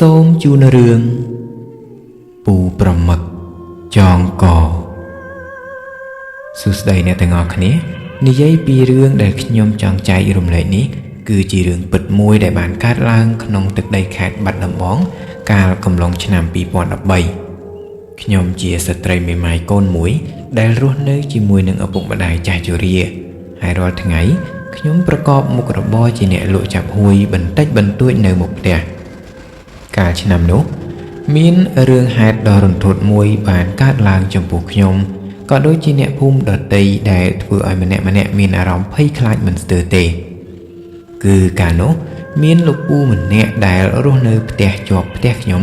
សូមជូនរឿងពូប្រមឹកចងកសួស្តីអ្នកទាំងអស់គ្នានិយាយពីរឿងដែលខ្ញុំចង់ចែករំលែកនេះគឺជារឿងពិតមួយដែលបានកើតឡើងក្នុងទឹកដីខេត្តបាត់ដំបងកាលកំឡុងឆ្នាំ2013ខ្ញុំជាស្ត្រីមេម៉ាយកូនមួយដែលរស់នៅជាមួយនឹងឪពុកម្ដាយចាស់ជរាហើយរាល់ថ្ងៃខ្ញុំប្រកបមុខរបរជាអ្នកលក់ចាប់ហួយបន្តិចបន្តួចនៅមុខផ្ទះកាលឆ្នាំនោះមានរឿងហេតុដ៏រន្ធត់មួយបានកើតឡើងចំពោះខ្ញុំក៏ដូចជាអ្នកភូមិដទៃដែលធ្វើឲ្យម្នាក់មានអារម្មណ៍ភ័យខ្លាចមិនស្ទើរទេគឺកាលនោះមានលោកពូម្នាក់ដែលរស់នៅផ្ទះជាប់ផ្ទះខ្ញុំ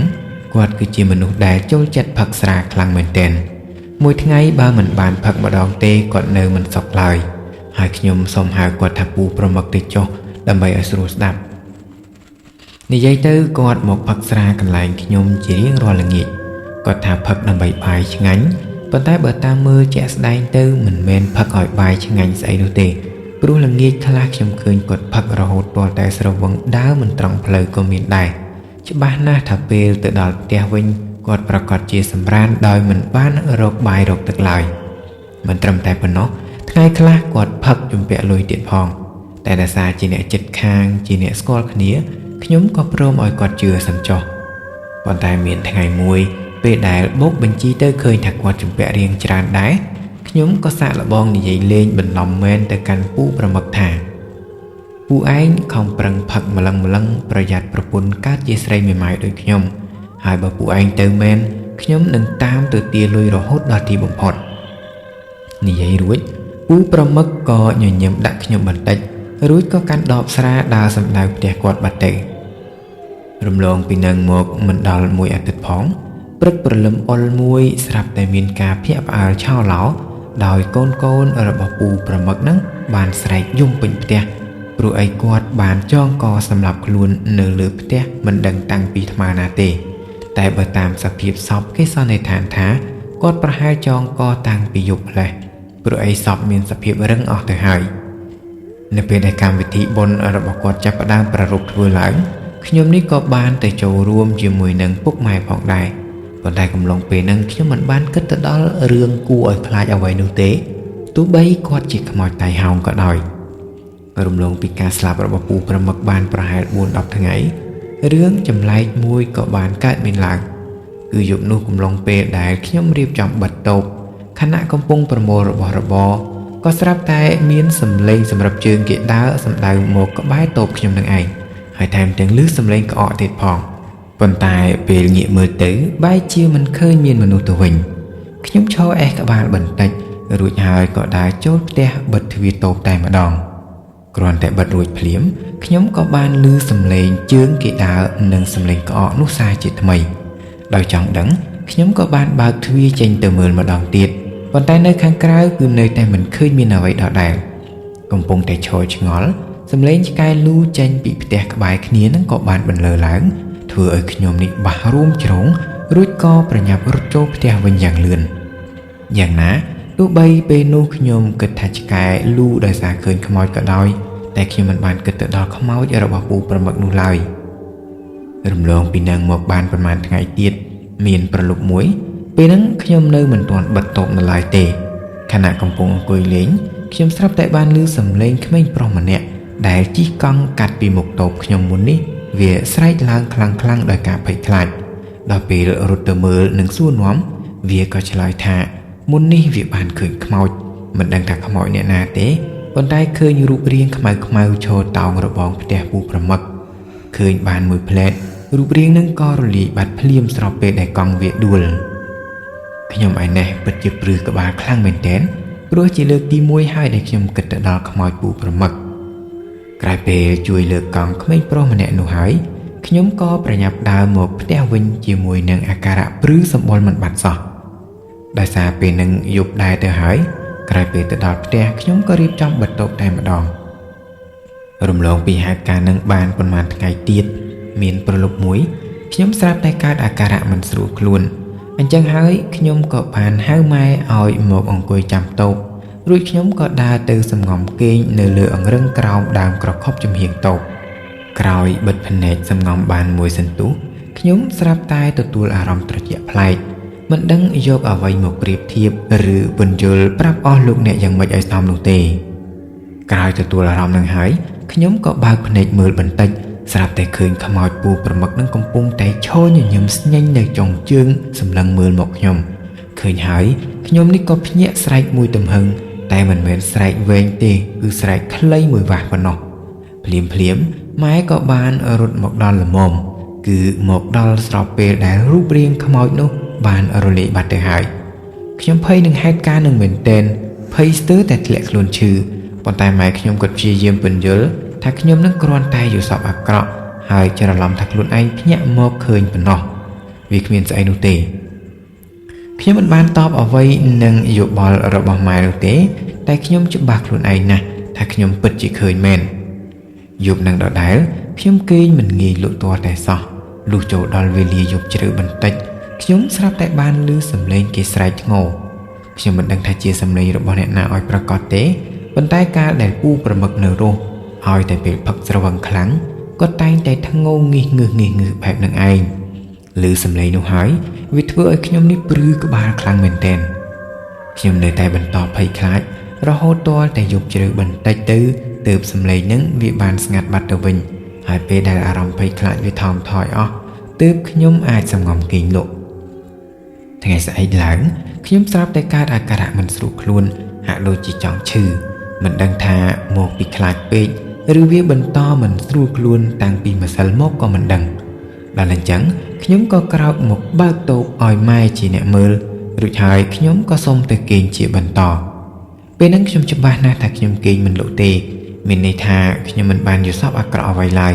គាត់គឺជាមនុស្សដែលចូលចិត្តផឹកស្រាខ្លាំងមែនទែនមួយថ្ងៃបើមិនបានផឹកម្ដងទេគាត់នៅមិនសុខឡើយហើយខ្ញុំសូមហៅគាត់ថាពូប្រមឹកទៅចុះដើម្បីឲ្យស្រួលស្ដាប់និយាយទៅគាត់មកផឹកស្រាកន្លែងខ្ញុំជារៀងរាល់ល្ងាចគាត់ថាផឹកដើម្បីបាយឆ្ងាញ់ប៉ុន្តែបើតាមមើលជាក់ស្ដែងទៅមិនមែនផឹកឲ្យបាយឆ្ងាញ់ស្អីនោះទេព្រោះល្ងាចខ្លះខ្ញុំឃើញគាត់ផឹករហូតទាល់តែស្រវឹងដើរមិនត្រង់ផ្លូវក៏មានដែរច្បាស់ណាស់ថាពេលទៅដល់ផ្ទះវិញគាត់ប្រកាសជាសម្រានដោយមិនបានរកបាយរកទឹកឡើយមិនត្រឹមតែប៉ុណ្ណោះថ្ងៃខ្លះគាត់ផឹកជំពាក់លុយទៀតផងតែដោយសារជាអ្នកចិត្តខាងជាអ្នកស្គាល់គ្នាខ្ញុំក៏ព្រមឲ្យគាត់ជឿសិនចុះប៉ុន្តែមានថ្ងៃមួយពេលដែលបោកបញ្ជីទៅឃើញថាគាត់ជំពាក់រៀងច្រើនដែរខ្ញុំក៏សាកល្បងនិយាយលេងបន្លំមែនទៅកាន់ពូប្រមឹកថាពូឯងខំប្រឹងផឹកម្លឹងប្រយ័ត្នប្រពន្ធកើតជាស្រីមេម៉ាយដូចខ្ញុំហើយបើពូឯងទៅមែនខ្ញុំនឹងតាមទៅទារលុយរហូតដល់ទីបំផុតនិយាយរួចពូប្រមឹកក៏ញញឹមដាក់ខ្ញុំបន្តិចរួចក៏កាន់ដបស្រាដើរសម្ដៅផ្ទះគាត់បាត់ទៅរំលងពីនឹងមកមិនដល់មួយអាទិត្យផងព្រឹកព្រលឹមអុលមួយស្រាប់តែមានការភ្ញាក់ផ្អើលឆោឡោដោយកូនរបស់ពូប្រមឹកហ្នឹងបានស្រែកយំពេញផ្ទះព្រោះអីគាត់បានចងកសម្រាប់ខ្លួននៅលើផ្ទះមិនដឹងតាំងពីថ្មណាទេតែបើតាមសភាពសពគេសន្និដ្ឋានថាគាត់ប្រហែលចងកតាំងពីយប់ផ្លេះព្រោះអីសពមានសភាពរឹងអស់ទៅហើយនៅពេលដែលកម្មវិធីបុណ្យរបស់គាត់ចាប់ផ្ដើមប្រារព្ធធ្វើឡើងខ្ញុំនេះក៏បានទៅចូលរួមជាមួយនឹងពុកម៉ែផងដែរប៉ុន្តែកំឡុងពេលហ្នឹងខ្ញុំមិនបានគិតទៅដល់រឿងគួរឲ្យខ្លាចអ្វីនោះទេទោះបីគាត់ជាខ្មោចតៃហោងក៏ដោយរំលងពីការស្លាប់របស់ពូប្រមឹកបានប្រហែល 4-10 ថ្ងៃរឿងចម្លែកមួយក៏បានកើតមានឡើងគឺយប់នោះកំឡុងពេលដែលខ្ញុំរៀបចំបិទតូបខណៈកំពុងប្រមូលរបស់របរក៏ស្រាប់តែមានសំឡេងសម្រាប់ជើងគេដើរសម្ដៅមកក្បែរតូបខ្ញុំនឹងឯងហើយថែមទាំងឮសំឡេងក្អកទៀតផងប៉ុន្តែពេលងាកមើលទៅបែរជាមិនឃើញមានមនុស្សទៅវិញខ្ញុំឈរអេះក្បាលបន្តិចរួចហើយក៏ដើរចូលផ្ទះបិទទ្វារតូបតែម្ដងគ្រាន់តែបិទរួចភ្លាមខ្ញុំក៏បានឮសំឡេងជើងគេដើរនិងសំឡេងក្អកនោះសារជាថ្មីដោយចង់ដឹងខ្ញុំក៏បានបើកទ្វារចេញទៅមើលម្ដងទៀតប៉ុន្តែនៅខាងក្រៅគឺនៅតែមិនឃើញមានអ្វីដដែលកំពុងតែឈរឆ្ងល់សំឡេងឆ្កែលូចេញពីផ្ទះក្បែរគ្នានឹងក៏បានបន្លឺឡើងធ្វើឲ្យខ្ញុំនេះបះរួមជ្រងរួចក៏ប្រញាប់រត់ចូលផ្ទះវិញយ៉ាងលឿនយ៉ាងណាទោះបីពេលនោះខ្ញុំគិតថាឆ្កែលូដោយសារឃើញខ្មោចក៏ដោយតែខ្ញុំមិនបានគិតទៅដល់ខ្មោចរបស់ពូប្រមឹកនោះឡើយរំលងពីនឹងមកបានប្រហែលថ្ងៃទៀតមានប្រលប់មួយពេលហ្នឹងខ្ញុំនៅមិនទាន់បិទតូបនៅឡើយទេខណៈកំពុងអង្គុយលេងខ្ញុំស្រាប់តែបានឮសំឡេងក្មេងប្រុសម្នាក់ដែលជិះកង់កាត់ពីមុខតូបខ្ញុំមុននេះវាស្រែកឡើងខ្លាំងដោយការភ័យខ្លាចដល់ពេលរត់ទៅមើលនិងសួរនាំវាក៏ឆ្លើយថាមុននេះវាបានឃើញខ្មោចមិនដឹងថាខ្មោចអ្នកណាទេប៉ុន្តែឃើញរូបរាងខ្មៅឈរតោងរបងផ្ទះពូប្រមឹកឃើញបានមួយផ្លែតរូបរាងនឹងក៏រលាយបាត់ភ្លាមស្របពេលដែលកង់វាដួលខ្ញុំឯនេះពិតជាព្រឺក្បាលខ្លាំងមែនទែនព្រោះជាលើកទី1ហើយដែលខ្ញុំគិតទៅដល់ខ្មោចពូប្រមឹកក្រោយពេលជួយលើកកង់ក្មេងប្រុសម្នាក់នោះហើយខ្ញុំក៏ប្រញាប់ដើរមកផ្ទះវិញជាមួយនឹងអាការៈព្រឺសម្បុរមិនបាត់សោះដោយសារពេលនឹងយប់ដែរទៅហើយក្រោយពេលទៅដល់ផ្ទះខ្ញុំក៏រៀបចំបិទតូបតែម្ដងរំលងពីហេតុការណ៍នឹងបានប្រហែលថ្ងៃទៀតមានប្រលប់មួយខ្ញុំស្រាប់តែកើតអាការៈមិនស្រួលខ្លួនអញ្ចឹងហើយខ្ញុំក៏បានហៅម៉ែឲ្យមកអង្គុយចាំតូបរួចខ្ញុំក៏ដើរទៅសំងំគេងនៅលើអង្រឹងក្រោមដើមក្រខុបចំហៀងតូបក្រោយបិទភ្នែកសំងំបានមួយសន្ទុះ ខ្ញុំស្រាប់តែទទួលអារម្មណ៍ត្រជាក់ប្លែកមិនដឹងយកអ្វីមកប្រៀបធៀបឬពន្យល់ប្រាប់អស់លោកអ្នកយ៉ាងម៉េចឲ្យស្ដំនោះទេក្រោយទទួលអារម្មណ៍នឹងហើយខ្ញុំក៏បើកភ្នែកមើលបន្តិចស្រាប់តែឃើញខ្មោចពូប្រមឹកនឹងកំពុងតែឈរញញឹមស្ញែងនៅចុងជើងសម្លឹងមើលមកខ្ញុំឃើញហើយខ្ញុំនេះក៏ភ្ញាក់ស្រែកមួយទំហឹងតែមិនមែនស្រែកវែងទេគឺស្រែកខ្លីមួយវ៉ាស់ប៉ុណ្ណោះភ្លាមម៉ែក៏បានរត់មកដល់ល្មមគឺមកដល់ស្របពេលដែលរូបរាងខ្មោចនោះបានរលាយបាត់ទៅហើយខ្ញុំភ័យនឹងហេតុការណ៍នឹងមែនទែនភ័យស្ទើរតែធ្លាក់ខ្លួនឈឺប៉ុន្តែម៉ែខ្ញុំក៏ព្យាយាមពន្យល់ថាខ្ញុំនឹងគ្រាន់តែយល់សប្តិអាក្រក់ហើយច្រឡំថាខ្លួនឯងភ្ញាក់មកឃើញប៉ុណ្ណោះវាគ្មានស្អីនោះទេខ្ញុំមិនបានតបអ្វីនឹងយោបល់របស់ម៉ែនោះទេតែខ្ញុំច្បាស់ខ្លួនឯងណាស់ថាខ្ញុំពិតជាឃើញមែនយប់នឹងដដែលខ្ញុំគេងមិនងាយលក់ទាល់តែសោះលុះចូលដល់វេលាយប់ជ្រៅបន្តិចខ្ញុំស្រាប់តែបានឮសំឡេងគេស្រែកធ្ងរខ្ញុំមិនដឹងថាជាសំឡេងរបស់អ្នកណាឲ្យប្រកាសទេប៉ុន្តែកាលដែលពូប្រមឹកនៅរស់ឲ្យតែពេលផឹកស្រវឹងខ្លាំងគាត់តែងតែធ្ងរងឹសបែបនឹងឯងឮសំឡេងនោះហើយវាធ្វើឲ្យខ្ញុំនេះព្រឺក្បាលខ្លាំងមែនទែនខ្ញុំនៅតែបន្តភ័យខ្លាចរហូតទាល់តែយប់ជ្រៅបន្តិចទៅទើបសំឡេងនឹងវាបានស្ងាត់បាត់ទៅវិញហើយពេលដែលអារម្មណ៍ភ័យខ្លាចវាថមថយអស់ទើបខ្ញុំអាចសម្ងំគេងលក់ថ្ងៃស្អែកឡើងខ្ញុំស្រាប់តែកើតអាការៈមិនស្រួលខ្លួនហាក់ដូចជាចង់ឈឺមិនដឹងថាមកពីខ្លាចពេកឬវាបន្តមិនស្រួលខ្លួនតាំងពីម្សិលមកក៏មិនដឹងដល់អញ្ចឹងខ្ញុំក៏ក្រោកមកបើកតូបឲ្យម៉ែជាអ្នកមើលរួចហើយខ្ញុំក៏សុំទៅគេងជាបន្តពេលហ្នឹងខ្ញុំច្បាស់ណាស់ថាខ្ញុំគេងមិនលក់ទេមានន័យថាខ្ញុំមិនបានយល់សប្តិអាក្រក់អ្វីឡើយ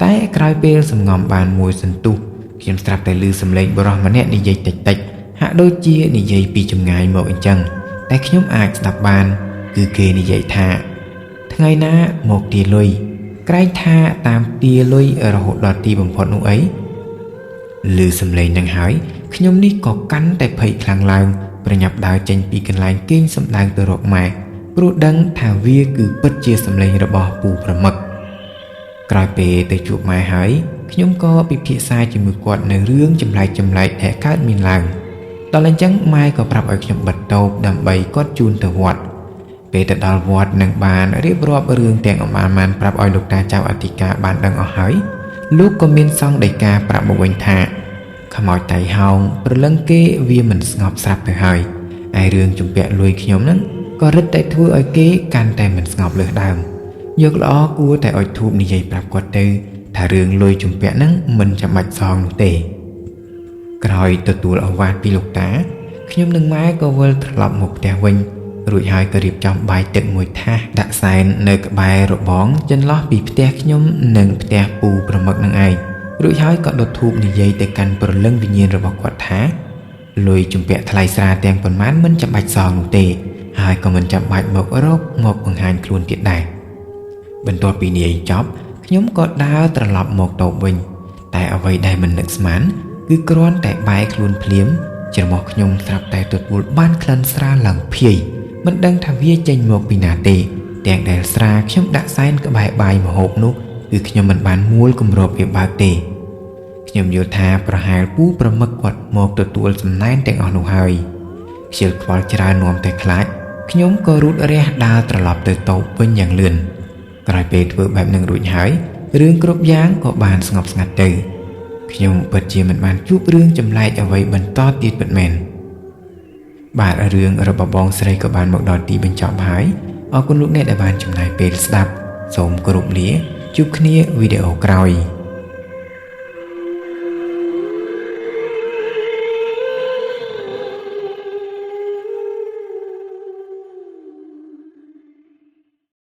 តែក្រោយពេលសម្ងំបានមួយសន្ទុះខ្ញុំស្រាប់តែឮសំឡេងបុរសម្នាក់និយាយតិចហាក់ដូចជានិយាយពីចម្ងាយមកអញ្ចឹងតែខ្ញុំអាចស្ដាប់បានគឺគេនិយាយថាថ្ងៃណាមកទាលុយក្រែងថាតាមទាលុយរហូតដល់ទីបំផុតនោះអីឮសំឡេងនឹងហើយខ្ញុំនេះក៏កាន់តែភ័យខ្លាំងឡើងប្រញាប់ដើរចេញពីកន្លែងគេងសម្ដៅទៅរកម៉ែព្រោះដឹងថាវាគឺពិតជាសំឡេងរបស់ពូប្រមឹកក្រោយពេលទៅជួបម៉ែហើយខ្ញុំក៏ពិភាក្សាជាមួយគាត់នៅរឿងចម្លែកដែលកើតមានឡើងដល់អញ្ចឹងម៉ែក៏ប្រាប់ឲ្យខ្ញុំបិទតូបដើម្បីគាត់ជូនទៅវត្តពេលទៅដល់វត្តនឹងបានរៀបរាប់រឿងទាំងអម្បានប្រាប់ឲ្យលោកតាចៅអធិការបានដឹងអស់ហើយលោកក៏មានសង្ឃដីកាប្រាប់មកវិញថាខ្មោចតៃហោងព្រលឹងគេវាមិនស្ងប់ស្រាប់ទៅហើយឯរឿងជំពាក់លួយខ្ញុំហ្នឹងក៏រឹតតែធ្វើឲ្យគេកាន់តែមិនស្ងប់លើសដើមយកល្អគួរតែឲ្យធូបនិយាយប្រាប់គាត់ទៅថារឿងលួយជំពាក់ហ្នឹងមិនចាំបាច់សងនោះទេក្រោយទទួលឱវាទពីលោកតាខ្ញុំនិងម៉ែក៏វិលត្រឡប់មកផ្ទះវិញរួចហើយក៏រៀបចំបាយទឹកមួយថាសដាក់សែននៅក្បែររបងចន្លោះពីផ្ទះខ្ញុំនិងផ្ទះពូប្រមឹកនឹងឯងរួចហើយក៏ដុតធូបនិយាយទៅកាន់ព្រលឹងវិញ្ញាណរបស់គាត់ថាលុយជំពាក់ថ្លៃស្រាទាំងប៉ុន្មានមិនចាំបាច់សងនោះទេហើយក៏មិនចាំបាច់មករកមកបង្ហាញខ្លួនទៀតដែរបន្ទាប់ពីនិយាយចប់ខ្ញុំក៏ដើរត្រឡប់មកតូបវិញតែអ្វីដែលមិននឹកស្មានគឺគ្រាន់តែបែរខ្លួនភ្លាមច្រមុះខ្ញុំស្រាប់តែទទួលបានក្លិនស្រាលឡើងភាយមិនដឹងថាវាចេញមកពីណាទេទាំងដែលស្រាខ្ញុំដាក់សែនក្បែរបាយម្ហូបនោះគឺខ្ញុំមិនបានមួលគម្របវាបើកទេខ្ញុំយល់ថាប្រហែលពូប្រមឹកគាត់មកទទួលសំណែនទាំងអស់នោះហើយខ្ជិលខ្វល់ច្រើននាំតែខ្លាចខ្ញុំក៏រត់រះដើរត្រឡប់ទៅតូបវិញយ៉ាងលឿនក្រោយពេលធ្វើបែបនឹងរួចហើយរឿងគ្រប់យ៉ាងក៏បានស្ងប់ស្ងាត់ទៅខ្ញុំពិតជាមិនបានជួបរឿងចម្លែកអ្វីបន្តទៀតពិតមែនបាទរឿងរបស់បងស្រីក៏បានមកដល់ទីបញ្ចប់ហើយអរគុណលោកអ្នកដែលបានចំណាយពេលស្ដាប់សូមគោរពលាជួបគ្នាវីដេអូក្រោយ